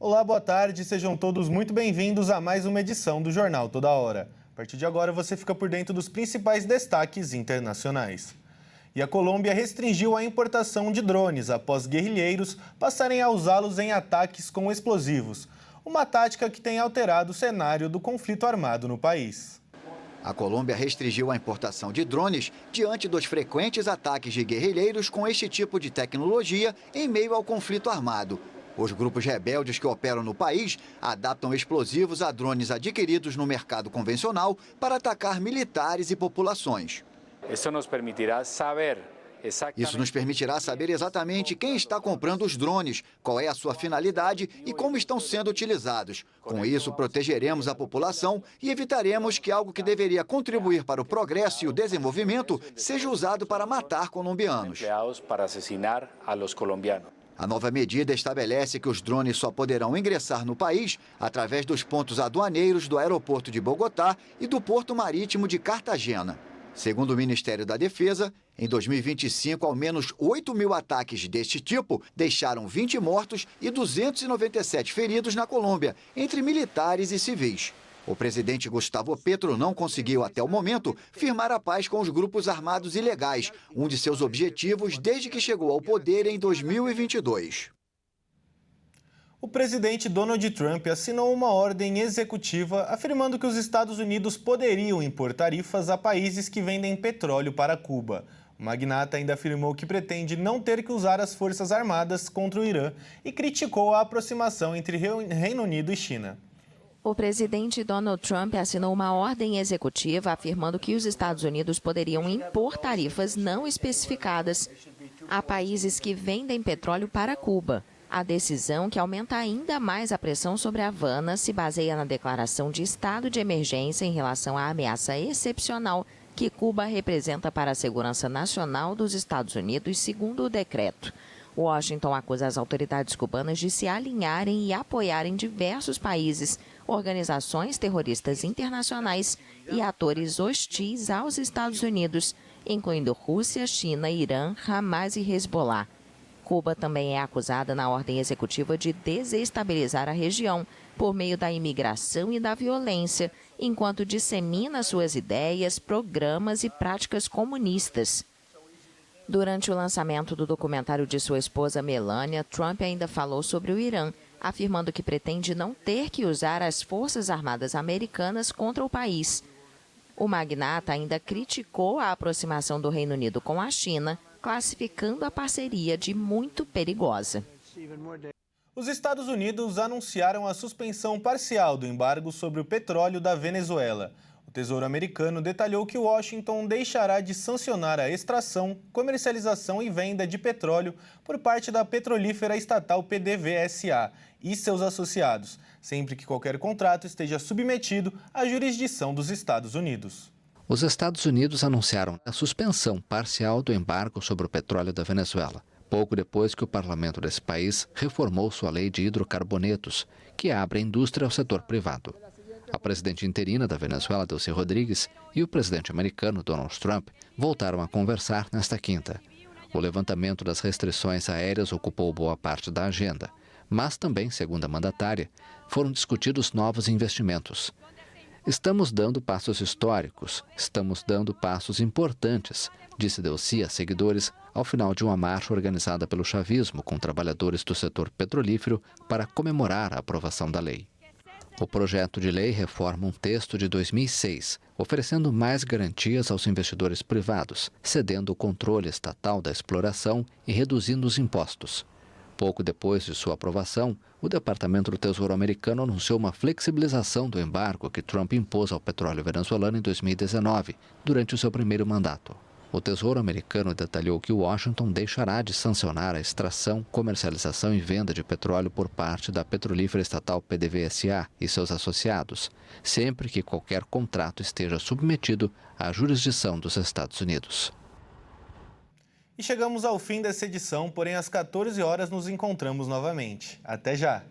Olá, boa tarde, sejam todos muito bem-vindos a mais uma edição do Jornal Toda Hora. A partir de agora você fica por dentro dos principais destaques internacionais. E a Colômbia restringiu a importação de drones após guerrilheiros passarem a usá-los em ataques com explosivos. Uma tática que tem alterado o cenário do conflito armado no país. A Colômbia restringiu a importação de drones diante dos frequentes ataques de guerrilheiros com este tipo de tecnologia em meio ao conflito armado. Os grupos rebeldes que operam no país adaptam explosivos a drones adquiridos no mercado convencional para atacar militares e populações. Isso nos permitirá saber exatamente quem está comprando os drones, qual é a sua finalidade e como estão sendo utilizados. Com isso, protegeremos a população e evitaremos que algo que deveria contribuir para o progresso e o desenvolvimento seja usado para matar colombianos. A nova medida estabelece que os drones só poderão ingressar no país através dos pontos aduaneiros do aeroporto de Bogotá e do porto marítimo de Cartagena. Segundo o Ministério da Defesa, em 2025, ao menos 8.000 ataques deste tipo deixaram 20 mortos e 297 feridos na Colômbia, entre militares e civis. O presidente Gustavo Petro não conseguiu, até o momento, firmar a paz com os grupos armados ilegais, um de seus objetivos desde que chegou ao poder em 2022. O presidente Donald Trump assinou uma ordem executiva afirmando que os Estados Unidos poderiam impor tarifas a países que vendem petróleo para Cuba. O magnata ainda afirmou que pretende não ter que usar as forças armadas contra o Irã e criticou a aproximação entre Reino Unido e China. O presidente Donald Trump assinou uma ordem executiva afirmando que os Estados Unidos poderiam impor tarifas não especificadas a países que vendem petróleo para Cuba. A decisão, que aumenta ainda mais a pressão sobre Havana, se baseia na declaração de estado de emergência em relação à ameaça excepcional que Cuba representa para a segurança nacional dos Estados Unidos, segundo o decreto. Washington acusa as autoridades cubanas de se alinharem e apoiarem diversos países, organizações terroristas internacionais e atores hostis aos Estados Unidos, incluindo Rússia, China, Irã, Hamas e Hezbollah. Cuba também é acusada na ordem executiva de desestabilizar a região por meio da imigração e da violência, enquanto dissemina suas ideias, programas e práticas comunistas. Durante o lançamento do documentário de sua esposa Melania, Trump ainda falou sobre o Irã, afirmando que pretende não ter que usar as forças armadas americanas contra o país. O magnata ainda criticou a aproximação do Reino Unido com a China, classificando a parceria de muito perigosa. Os Estados Unidos anunciaram a suspensão parcial do embargo sobre o petróleo da Venezuela. O Tesouro americano detalhou que Washington deixará de sancionar a extração, comercialização e venda de petróleo por parte da petrolífera estatal PDVSA e seus associados, sempre que qualquer contrato esteja submetido à jurisdição dos Estados Unidos. Os Estados Unidos anunciaram a suspensão parcial do embargo sobre o petróleo da Venezuela, pouco depois que o parlamento desse país reformou sua lei de hidrocarbonetos, que abre a indústria ao setor privado. A presidente interina da Venezuela, Delcy Rodrigues, e o presidente americano, Donald Trump, voltaram a conversar nesta quinta. O levantamento das restrições aéreas ocupou boa parte da agenda, mas também, segundo a mandatária, foram discutidos novos investimentos. Estamos dando passos históricos, estamos dando passos importantes, disse Delcy a seguidores ao final de uma marcha organizada pelo chavismo com trabalhadores do setor petrolífero para comemorar a aprovação da lei. O projeto de lei reforma um texto de 2006, oferecendo mais garantias aos investidores privados, cedendo o controle estatal da exploração e reduzindo os impostos. Pouco depois de sua aprovação, o Departamento do Tesouro americano anunciou uma flexibilização do embargo que Trump impôs ao petróleo venezuelano em 2019, durante o seu primeiro mandato. O Tesouro americano detalhou que Washington deixará de sancionar a extração, comercialização e venda de petróleo por parte da petrolífera estatal PDVSA e seus associados, sempre que qualquer contrato esteja submetido à jurisdição dos Estados Unidos. E chegamos ao fim dessa edição, porém às 14 horas nos encontramos novamente. Até já!